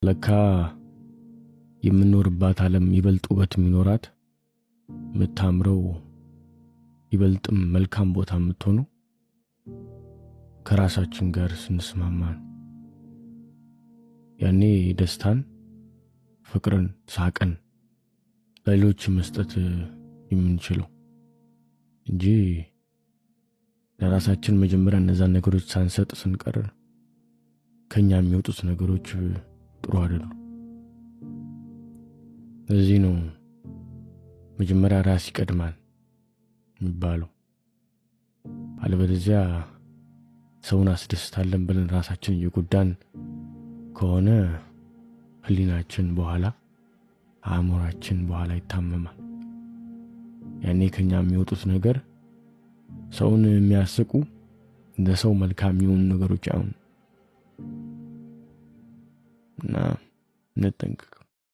ለካ የምንኖርባት ዓለም ይበልጥ ውበት የሚኖራት የምታምረው ይበልጥም መልካም ቦታ የምትሆነው ከራሳችን ጋር ስንስማማ ነው። ያኔ ደስታን፣ ፍቅርን፣ ሳቅን ለሌሎች መስጠት የምንችለው እንጂ ለራሳችን መጀመሪያ እነዛን ነገሮች ሳንሰጥ ስንቀር ከኛ የሚወጡት ነገሮች ጥሩ አይደሉም። ለዚህ ነው መጀመሪያ ራስ ይቀድማል የሚባለው። አለበለዚያ ሰውን አስደስታለን ብለን ራሳችን እየጎዳን ከሆነ ህሊናችን በኋላ አእምሯችን በኋላ ይታመማል። ያኔ ከኛ የሚወጡት ነገር ሰውን የሚያስቁ እንደ ሰው መልካም የሚሆኑ ነገሮች አይሆኑም እና እንጠንቀቅ።